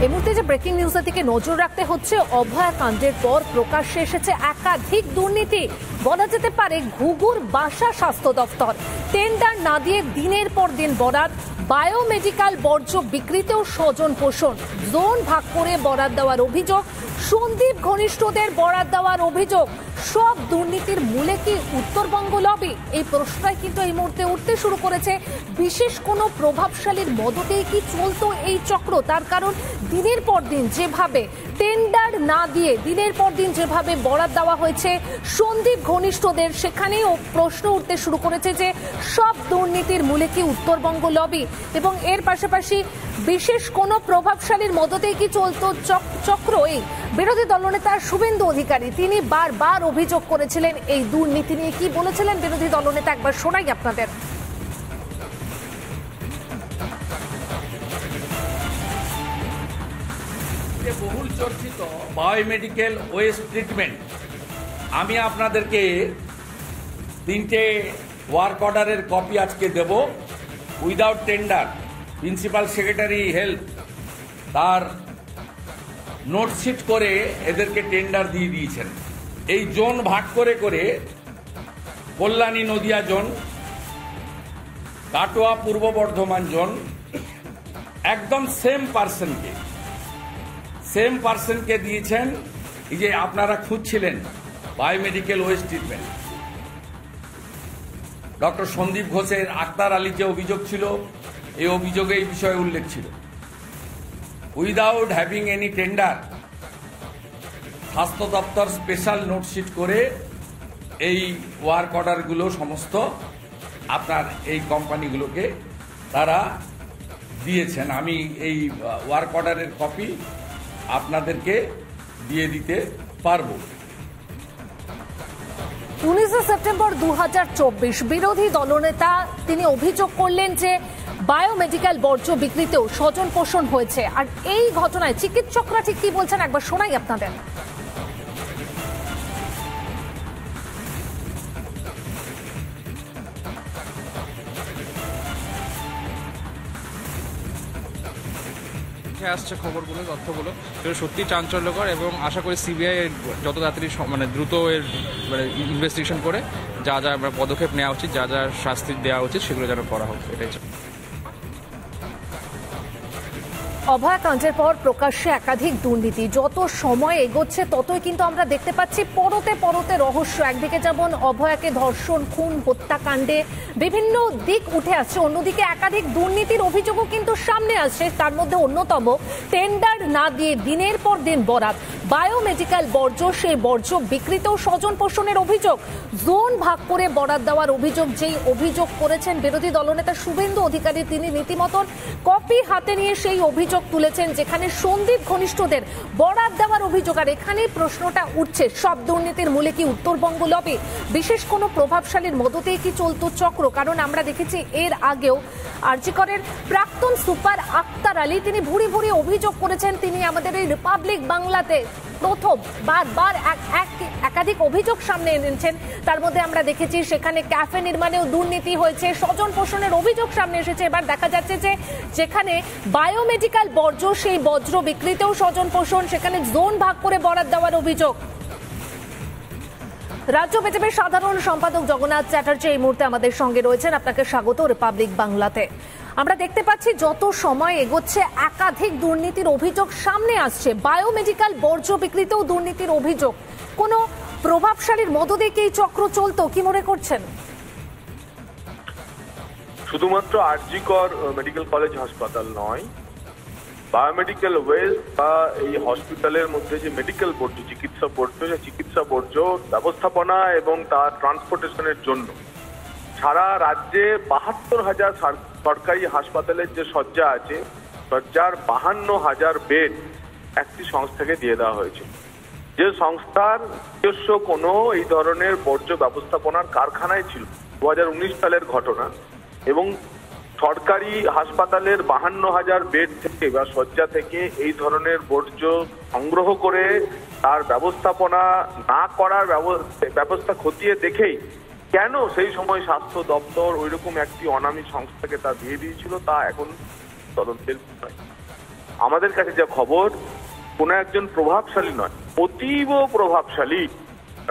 এই মুহূর্তে যে ব্রেকিং নিউজের দিকে নজর রাখতে হচ্ছে, অভয়া কাণ্ডের পর প্রকাশ্যে এসেছে একাধিক দুর্নীতি। বলা যেতে পারে ঘুঘুর বাসা স্বাস্থ্য দপ্তর, টেন্ডার না দিয়ে দিনের পর দিন বরাত, বায়োমেডিক্যাল বর্জ্য বিক্রিতেও স্বজন পোষণ, জোন ভাগ করে বরাত দেওয়ার অভিযোগ, সন্দীপ ঘনিষ্ঠদের বরাত দেওয়ার অভিযোগ। সব দুর্নীতির মূলে কি উত্তরবঙ্গ লবি? এই প্রশ্নটাই কিন্তু এই মুহূর্তে উঠতে শুরু করেছে। বিশেষ কোনো প্রভাবশালীর মদতেই কি চলতো এই চক্র? তার কারণ দিনের পর দিন যেভাবে টেন্ডার না দিয়ে দিনের পর দিন যেভাবে বরাত দেওয়া হয়েছে সন্দীপ ঘনিষ্ঠদের, সেখানেই প্রশ্ন উঠতে শুরু করেছে যে সব দুর্নীতির মূলে কি উত্তরবঙ্গ লবি? এবং এর পাশাপাশি বিশেষ কোনো প্রভাবশালীর মদতেই কি চলতো চক্র? এই বিরোধী দলনেতা শুভেন্দু অধিকারী তিনি বারবার অভিযোগ করেছিলেন এই দুর্নীতি নিয়ে। কি বলেছিলেন বিরোধী দলনেতা, একবার শোনাই আপনাদের। বহুল চর্চিত বায়োমেডিক্যাল ওয়েস্ট ট্রিটমেন্ট, আমি আপনাদেরকে 3টে ওয়ার্ক অর্ডারের কপি আজকে দেব। Without tender principal secretary health তার নোটশিট করে এদেরকে টেন্ডার দিয়ে দিয়েছেন। এই জোন ভাগ করে করে কল্যাণী নদিয়া জোন, কাটোয়া পূর্ব বর্ধমান জোন, একদম সেম পার্সনকে দিয়েছেন। এই যে আপনারা খুঁজছিলেন biomedical waste treatment, doctor Sandip ঘোষের আক্তার আলী যে অভিযোগ ছিল, এই অভিযোগে এই বিষয়ে উল্লেখ ছিল। উইদাউট হ্যাভিং এনি টেন্ডার স্বাস্থ্য দপ্তর স্পেশাল নোটশিট করে এই ওয়ার্ক অর্ডারগুলো সমস্ত আপনার এই কোম্পানিগুলোকে তারা দিয়েছেন। আমি এই ওয়ার্ক অর্ডারের কপি আপনাদেরকে দিয়ে দিতে পারবো। 19 সেপ্টেম্বর 2024 বিরোধী দলনেতা তিনি অভিযোগ করলেন যে বায়োমেডিক্যাল বর্জ্য বিক্রিতেও স্বজন পোষণ হয়েছে। আর এই ঘটনায় চিকিৎসকরা ঠিক কি বলছেন একবার শোনাই আপনাদের। আসছে খবরগুলো, তথ্যগুলো সেগুলো সত্যি চাঞ্চল্যকর এবং আশা করি সিবিআই যত তাড়াতাড়ি দ্রুত এর ইনভেস্টিগেশন করে যা যা পদক্ষেপ নেওয়া উচিত, যা যা শাস্তি দেওয়া উচিত সেগুলো যেন করা হোক, এটাই। অভয়া কাণ্ডের পর প্রকাশ্যে একাধিক দুর্নীতি, যত সময় এগোচ্ছে ততই কিন্তু আমরা দেখতে পাচ্ছি পরতে পরতে রহস্য। একদিকে যেমন অভয়াকে ধর্ষণ, খুন, হত্যাকাণ্ডে বিভিন্ন দিক উঠে আসছে, অন্যদিকে একাধিক দুর্নীতির অভিযোগও কিন্তু সামনে আসছে। তার মধ্যে অন্যতম টেন্ডার না দিয়ে দিনের পর দিন বরাত, বায়োমেডিক্যাল বর্জ্য, সেই বর্জ্য বিক্রিতেও স্বজন পোষণের অভিযোগ, জোন ভাগ করে বরাত দেওয়ার অভিযোগ। যেই অভিযোগ করেছেন বিরোধী দলনেতা শুভেন্দু অধিকারী, তিনি রীতিমতন কপি হাতে নিয়ে সেই অভিযোগ তুলেছেন যেখানে সন্দীপ ঘনিষ্ঠদের বরাত দেওয়ার অভিযোগ। আর এখানেই প্রশ্নটা উঠছে, সব দুর্নীতির মূলে কি উত্তরবঙ্গ লবি? বিশেষ কোনো প্রভাবশালীর মদতেই কি চলতো চক্র? কারণ আমরা দেখেছি এর আগেও আরজি করের প্রাক্তন সুপার আক্তার আলী তিনি ভুরি ভুরি অভিযোগ করেছেন। তিনি আমাদের এই রিপাবলিক বাংলাতে প্রথম বারবার একাধিক অভিযোগ সামনে এনেছেন। তার মধ্যে আমরা দেখেছি সেখানে ক্যাফে নির্মাণেও দুর্নীতি হয়েছে, স্বজন পোষণের অভিযোগ সামনে এসেছে। এবার দেখা যাচ্ছে যে যেখানে বায়োমেডিক্যাল বর্জ্য, সেই বর্জ্য বিক্রিতেও স্বজন পোষণ, সেখানে জোন ভাগ করে বরাত দেওয়ার অভিযোগ। রাজ্য বিজেপির সাধারণ সম্পাদক জগন্নাথ চ্যাটার্জি এই মুহূর্তে আমাদের সঙ্গে রয়েছেন। আপনাকে স্বাগত রিপাবলিক বাংলাতে। আমরা দেখতে পাচ্ছি যত সময় এগোচ্ছে একাধিক দুর্নীতির অভিযোগ সামনে আসছে, বায়োমেডিক্যাল বর্জ্য বিক্রিতেও দুর্নীতির অভিযোগ। কোনো প্রভাবশালীর মদতে কি এই চক্র চলতো, কি মনে করছেন? শুধুমাত্র আরজি কর মেডিকেল কলেজ হাসপাতাল নয়, বায়োমেডিক্যাল ওয়েস্ট বা এই হসপিটালের মধ্যে যে মেডিকেল বর্জ্য, চিকিৎসা বর্জ্য ব্যবস্থাপনা এবং তার ট্রান্সপোর্টেশনের জন্য সারা রাজ্যে 72,000 সরকারি হাসপাতালের যে শয্যা আছে, শয্যার 52,000 বেড একটি সংস্থাকে দিয়ে দেওয়া হয়েছে, যে সংস্থার নিজস্ব কোনো এই ধরনের বর্জ্য ব্যবস্থাপনার কারখানায় ছিল। 2019 সালের ঘটনা। এবং সরকারি হাসপাতালের 52,000 বেড থেকে বা শয্যা থেকে এই ধরনের বর্জ্য সংগ্রহ করে তার ব্যবস্থাপনা না করার ব্যবস্থা খতিয়ে দেখেই কেন সেই সময় স্বাস্থ্য দপ্তর ওইরকম একটি অনামী সংস্থাকে তা দিয়ে দিয়েছিল, তা এখন তদন্তের বিষয়। আমাদের কাছে যা খবর, কোন একজন প্রভাবশালী নয়, অতীব প্রভাবশালী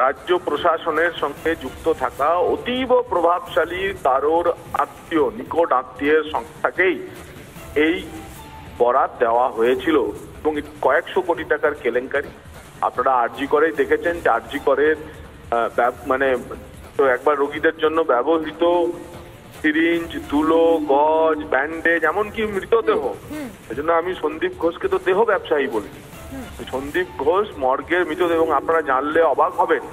রাজ্য প্রশাসনের সঙ্গে যুক্ত থাকা অতীব প্রভাবশালী কারোর আত্মীয়, নিকট আত্মীয়ের সংস্থাকেই এই বরাত দেওয়া হয়েছিল এবং কয়েকশো কোটি টাকার কেলেঙ্কারি। আপনারা আরজি করেই দেখেছেন যে আরজি করের মানে তো একবার রোগীদের জন্য ব্যবহৃত সিরিঞ্জ, তুলো, গজ, ব্যান্ডেজ, এমনকি মৃতদেহ। সেজন্য আমি সন্দীপ ঘোষকে তো দেহ ব্যবসায়ী বলি। সন্দীপ ঘোষ মর্গের মৃতদেহ, এবং আপনারা জানলে অবাক হবেন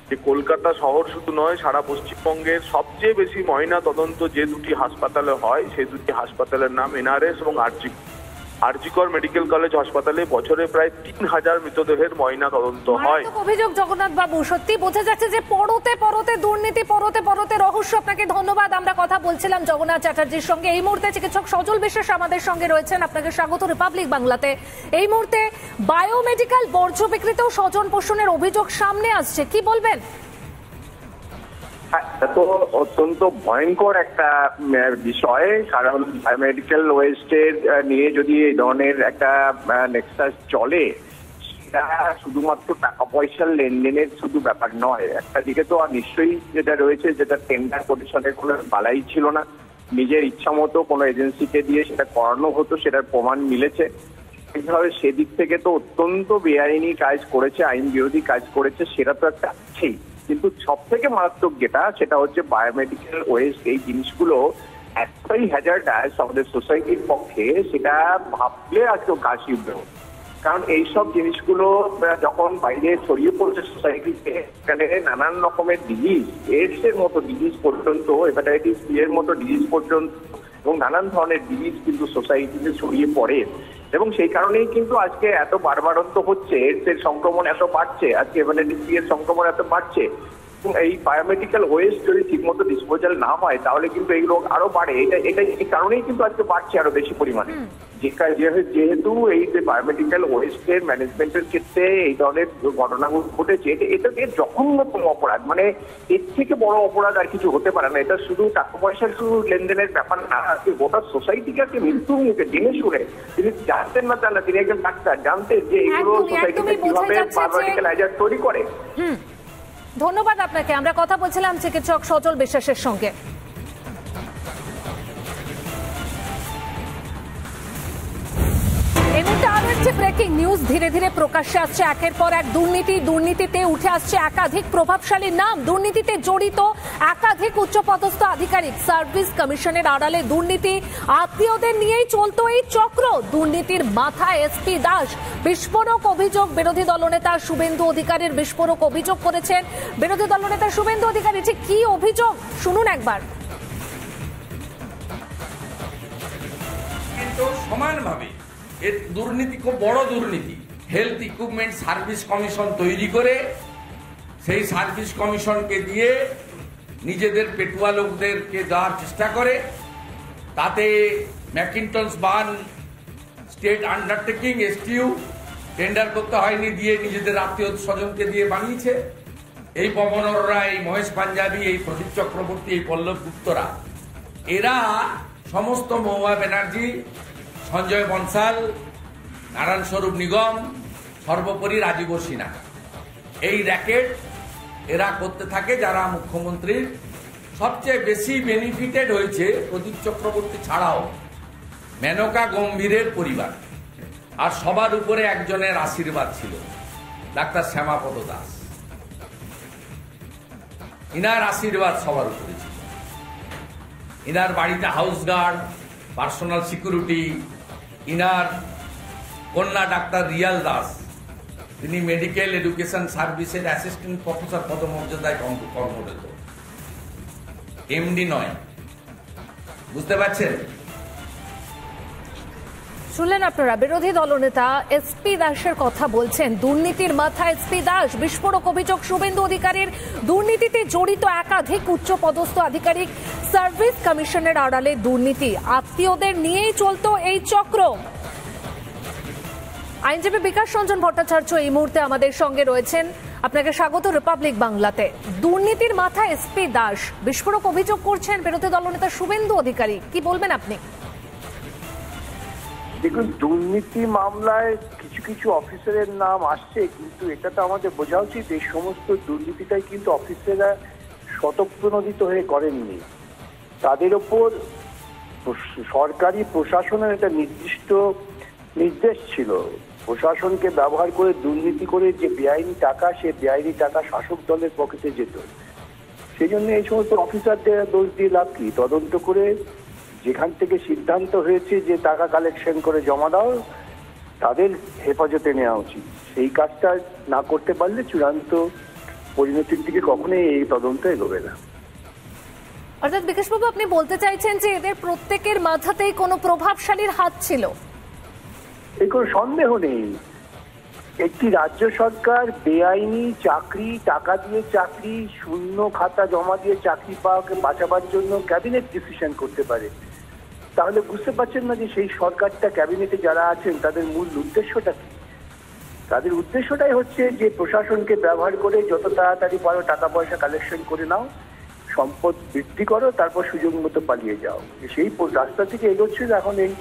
যে কলকাতা শহর শুধু নয়, সারা পশ্চিমবঙ্গের সবচেয়ে বেশি ময়না তদন্ত যে দুটি হাসপাতালে হয় সেই দুটি হাসপাতালের নাম এনআরএস এবং আরজিকর মেডিকেল কলেজ হাসপাতালে বছরে প্রায় 3000 মৃতদেহের ময়না তদন্ত হয়। অভিযোগ জগন্নাথ বাবু, সত্যি বোঝা যাচ্ছে যে পরতে পরতে দুর্নীতি, পরতে পরতে রহস্য। আপনাকে ধন্যবাদ। আমরা কথা বলছিলাম জগন্নাথ চ্যাটার্জির সঙ্গে। এই মুহূর্তে চিকিৎসক সজল বিশ্বাস আমাদের সঙ্গে রয়েছেন। আপনাকে স্বাগত রিপাবলিক বাংলাতে। এই মুহূর্তে বায়োমেডিক্যাল বর্জ্য বিক্রিতেও স্বজন পোষণের অভিযোগ সামনে আসছে, কি বলবেন? তো অত্যন্ত ভয়ঙ্কর একটা বিষয়, কারণ বায়োমেডিক্যাল ওয়েস্টের নিয়ে যদি এই ধরনের একটা নেক্সাস চলে, সেটা শুধুমাত্র টাকা পয়সার লেনদেনের শুধু ব্যাপার নয়। একটা দিকে তো নিশ্চয়ই যেটা রয়েছে, যেটা টেন্ডার কমিশনের কোনো বালাই ছিল না, নিজের ইচ্ছা মতো কোনো এজেন্সিকে দিয়ে সেটা করানো হতো, সেটার প্রমাণ মিলেছে। সেদিক থেকে তো অত্যন্ত বেআইনি কাজ করেছে, আইন বিরোধী কাজ করেছে, সেটা তো একটা আছেই। কিন্তু সব থেকে মারাত্মক যেটা, সেটা হচ্ছে বায়োমেডিক্যাল ওয়েস্ট। এই জিনিসগুলো এতটাই হ্যাজার্ডাস আমাদের সোসাইটির পক্ষে, সেটা ভাবলে আজকে গা শিউরে। কারণ এইসব জিনিসগুলো যখন বাইরে ছড়িয়ে পড়ছে সোসাইটিতে, এখানে নানান রকমের ডিজিজ, এইডস এর মতো ডিজিজ পর্যন্ত, হেপাটাইটিস বি এর মতো ডিজিজ পর্যন্ত, এবং নানান ধরনের ডিজিজ কিন্তু সোসাইটিতে ছড়িয়ে পড়ে। এবং সেই কারণেই কিন্তু আজকে এত বাড়বাড়ন্ত হচ্ছে, এইডস এর সংক্রমণ এত বাড়ছে, আজকে হেপাটাইটিস বি এর সংক্রমণ এত বাড়ছে। এই বায়োমেডিক্যাল ওয়েস্ট যদি ঠিকমতো ডিসপোজাল না হয়, তাহলে কিন্তু এই রোগ আরো বাড়ে। এটা এই কারণেই কিন্তু আজকে বাড়ছে আরো বেশি পরিমাণে। যেহেতু এই যে বায়োমেডিক্যাল ওয়েস্টের ম্যানেজমেন্টের ক্ষেত্রে এই ধরনের ঘটনাগুলো ঘটেছে, এটা জঘন্যতম অপরাধ। মানে এর থেকে বড় অপরাধ আর কিছু হতে পারে না। এটা শুধু টাকা পয়সার শুধু লেনদেনের ব্যাপার না, আজকে গোটা সোসাইটিকে আজকে মৃত্যুর মুখে জেনে শুনে, তিনি জানতেন না জানা, তিনি একজন ডাক্তার, জানতেন যে এইগুলো সোসাইটিতে কিভাবে বায়োমেডিক্যাল হ্যাজার্ড তৈরি করে। ধন্যবাদ আপনাকে। আমরা কথা বলছিলাম চিকিৎসক সজল বিশ্বাসের সঙ্গে। এই মুহূর্তে আরো একটি ব্রেকিং নিউজ ধীরে ধীরে প্রকাশ্যে আসছে। একের পর এক দুর্নীতিতে উঠে আসছে একাধিক প্রভাবশালী নাম, দুর্নীতিতে জড়িত একাধিক উচ্চপদস্থ আধিকারিক। সার্ভিস কমিশনের আড়ালে দুর্নীতি, আত্মীয়দের নিয়েই চলতো এই চক্র। দুর্নীতির মাথায় এসপি দাস। বিস্ফোরক অভিযোগ বিরোধী দলনেতা শুভেন্দু অধিকারীর, বিস্ফোরক অভিযোগ করেছেন বিরোধী দলনেতা শুভেন্দু অধিকারী। ঠিক কি অভিযোগ শুনুন একবার। কিন্তু সমানভাবে এর দুর্নীতি খুব বড় দুর্নীতি। হেলথ ইকুইপমেন্ট সার্ভিস কমিশন তৈরি করে সেই সার্ভিস কমিশনকে দিয়ে নিজেদের পেটুয়া লোকদেরকে দেওয়ার চেষ্টা করে। তাতে ম্যাকিন্টনস বার্ন স্টেট আন্ডারটেকিং এসটিইউ টেন্ডার করতে হয়নি, দিয়ে নিজেদের আত্মীয় স্বজনকে দিয়ে বানিয়েছে। এই পবন অরোরা, এই মহেশ পাঞ্জাবি, এই প্রদীপ চক্রবর্তী, এই পল্লব গুপ্তরা, এরা সমস্ত, মহুয়া ব্যানার্জি, সঞ্জয় বনসাল, নারায়ণ স্বরূপ নিগম, সর্বোপরি রাজীব সিনহা, এই র্যাকেট এরা করতে থাকে। যারা মুখ্যমন্ত্রীর সবচেয়ে বেশি বেনিফিটেড হয়েছে প্রদীপ চক্রবর্তী ছাড়াও মেনকা গম্ভীরের পরিবার। আর সবার উপরে একজনের আশীর্বাদ ছিল, ডাক্তার শ্যামাপদ দাস। ইনার আশীর্বাদ সবার উপরে ছিল। ইনার বাড়িতে হাউস গার্ড, পার্সোনাল সিকিউরিটি। ইনার কন্যা ডাক্তার রিয়াল দাস, তিনি মেডিকেল এডুকেশন সার্ভিসের অ্যাসিস্ট্যান্ট প্রফেসর পদমর্যাদায় কর্মরত, এমডি নয়। বুঝতে পারছেন? শুনলেন আপনারা, বিরোধী দলনেতা এসপি দাসের কথা বলছেন। দুর্নীতির মাথায় এসপি দাস, বিস্ফোরক অভিযোগ শুভেন্দু অধিকারীর। দুর্নীতিতে জড়িত একাধিক উচ্চপদস্থ আধিকারিক, সার্ভিস কমিশনের আড়ালে দুর্নীতি, আত্মীয়দের নিয়েই চলতো এই চক্র। আইনজীবী বিকাশ রঞ্জন ভট্টাচার্য এই মুহূর্তে আমাদের সঙ্গে রয়েছেন। আপনাকে স্বাগত রিপাবলিক বাংলাতে। দুর্নীতির মাথায় এসপি দাস, বিস্ফোরক অভিযোগ করছেন বিরোধী দলনেতা শুভেন্দু অধিকারী, কি বলবেন আপনি? দেখুন, দুর্নীতি মামলায় কিছু কিছু অফিসারের নাম আসছে, কিন্তু এটা তো আমাদের বোঝা উচিত এই সমস্ত দুর্নীতিটাই কিন্তু অফিসাররা স্বতঃপ্রণোদিত হয়ে করেননি। তাদের ওপর সরকারি প্রশাসনের একটা নির্দিষ্ট নির্দেশ ছিল। প্রশাসনকে ব্যবহার করে দুর্নীতি করে যে বেআইনি টাকা, সে বেআইনি টাকা শাসক দলের পকেটে যেত। সেই জন্য এই সমস্ত অফিসারদের দোষ দিয়ে লাভ কি? তদন্ত করে যেখান থেকে সিদ্ধান্ত হয়েছে যে টাকা কালেকশন করে জমা দাও, তাদের হেফাজতে নেওয়া উচিত। সেই কাজটা না করতে পারলে চূড়ান্ত পরিণতির দিকে কখনোই এই তদন্ত এগোবে না। অর্থাৎ বিকাশবাবু, আপনি বলতে চাইছেন যে এদের প্রত্যেকের মাথাতেই কোনো প্রভাবশালীর হাত ছিল? এই কোনো সন্দেহ নেই। একটি রাজ্য সরকার বেআইনি চাকরি, টাকা দিয়ে চাকরি, শূন্য খাতা জমা দিয়ে চাকরি পাওয়াকে বাঁচাবার জন্য ক্যাবিনেট ডিসিশন করতে পারে। তাহলে বুঝতে পারছেন না যে সেই সরকারটা, ক্যাবিনেটে যারা আছেন, তাদের মূল উদ্দেশ্যটা কি? তাদের উদ্দেশ্যটাই হচ্ছে যে প্রশাসনকে ব্যবহার করে যত তাড়াতাড়ি পারো টাকা পয়সা কালেকশন করে নাও, সম্পদ বৃদ্ধি করো, তারপর সুযোগ মতো পালিয়ে যাও। সেই রাস্তা থেকে এগোচ্ছিল। এখন এই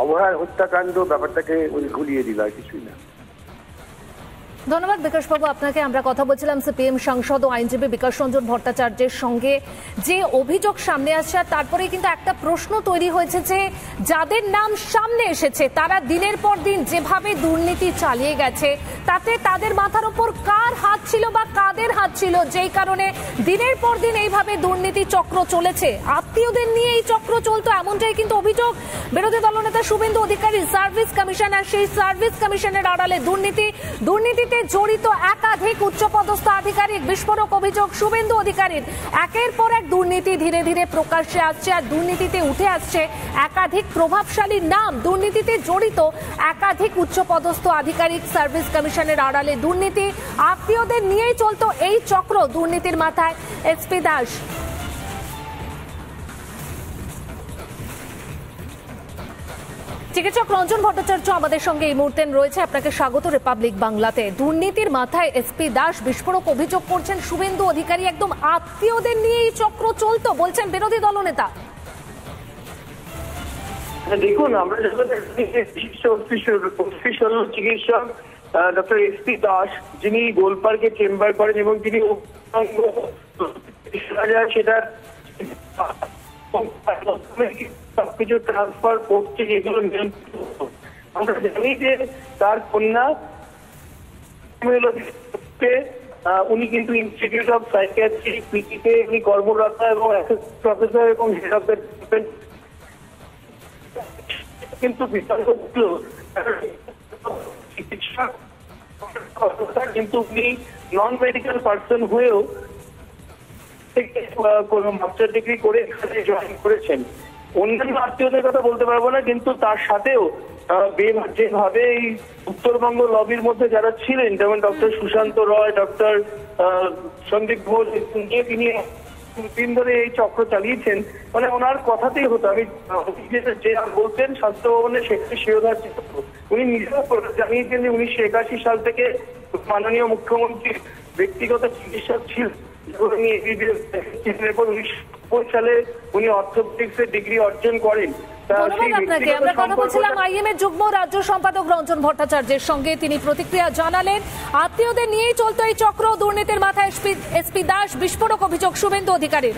অভয়ার হত্যাকাণ্ড ব্যাপারটাকে ঘুরিয়ে দিল, আর কিছুই না। ধন্যবাদ বিকাশবাবু আপনাকে। আমরা কথা বলছিলাম সিপিএম সাংসদ ও আইনজীবী বিকাশ রঞ্জন ভট্টাচার্যের সঙ্গে। যে অভিযোগ সামনে আসছে, তারপরে কিন্তু একটা প্রশ্ন তৈরি হয়েছে যে যাদের নাম সামনে এসেছে তারা দিনের পর দিন যেভাবে দুর্নীতি চালিয়ে গেছে, তাতে তাদের মাথার উপর কার হাত ছিল বা কাদের হাত ছিল, যেই কারণে দিনের পর দিন এইভাবে দুর্নীতি চক্র চলেছে। আত্মীয়দের নিয়ে এই চক্র চলতো, এমনটাই কিন্তু অভিযোগ বিরোধী দলনেতা শুভেন্দু অধিকারী। সার্ভিস কমিশনার, সেই সার্ভিস কমিশনের আড়ালে দুর্নীতিতে জড়িত একাধিক উচ্চপদস্থ আধিকারিক। বিস্ফোরক অভিযোগ শুভেন্দু অধিকারীর। একের পর এক দুর্নীতি ধীরে ধীরে প্রকাশ্যে আসছে, আর দুর্নীতিতে উঠে আসছে একাধিক প্রভাবশালী নাম। দুর্নীতিতে জড়িত একাধিক উচ্চপদস্থ আধিকারিক, সার্ভিস কমিশনের আড়ালে দুর্নীতি, আত্মীয়দের নিয়েই চলতো এই চক্র। দুর্নীতির মাথায় এসপি দাস। চিকিৎসক রঞ্জন ভট্টাচার্য আমাদের সঙ্গে এই মুহূর্তে রয়েছে। আপনাকে স্বাগত রিপাবলিক বাংলাতে। দুর্নীতির মাথায় এসপি দাস, বিস্ফোরক অভিযোগ করছেন শুভেন্দু অধিকারী। একদম আত্মীয়দের নিয়ে এই চক্র চলতো বলছেন বিরোধী দলনেতা। দেখুন, আমরা যখন অফিসিয়াল চিকিৎসক ডক্টর এসপি দাস, যিনি গোলপার্কে চেম্বার করেন এবং তিনি সেটা সবকিছু ট্রান্সফার করছে, যেগুলো আমরা জানি যে তার কন্যা উনি কিন্তু ইনস্টিটিউট অফ সাইকিয়াট্রি পিটিতে উনি কর্মরত এবং প্রফেসর এবং হেড অফ দ্য ডিপার্টমেন্ট। কিন্তু বিতর্ক ছিল চিকিৎসক, কিন্তু উনি নন মেডিকেল পার্সন হয়েও কোন মাস্টার ডিগ্রি করে এখানে জয়েন করেছেন। অন্যান্য আত্মীয়দের কথা বলতে পারবো না, কিন্তু তার সাথেও যেভাবে এই উত্তরবঙ্গ লবির মধ্যে যারা ছিলেন, যেমন ডক্টর সুশান্ত রয়, ডক্টর সন্দীপ ঘোষ, নিয়ে তিনি দিন ধরে এই চক্র চালিয়েছেন। মানে ওনার কথাতেই হতো, আমি যে বলতেন স্বাস্থ্য ভবনে সেখানে শিরোধার চিত্র উনি নিজেও জানিয়েছেন যে 1981 সাল থেকে মাননীয় মুখ্যমন্ত্রীর ব্যক্তিগত চিকিৎসক ছিলেন। সালে উনি অর্থোপেডিক্সের ডিগ্রি অর্জন করেন। ধন্যবাদ আপনাকে। আমরা কথা বলছিলাম আইএম এর যুগ্ম রাজ্য সম্পাদক রঞ্জন ভট্টাচার্যের সঙ্গে। তিনি প্রতিক্রিয়া জানালেন। আত্মীয়দের নিয়েই চলতো এই চক্র। দুর্নীতির মাথায় এসপি দাস, বিস্ফোরক অভিযোগ শুভেন্দু অধিকারীর।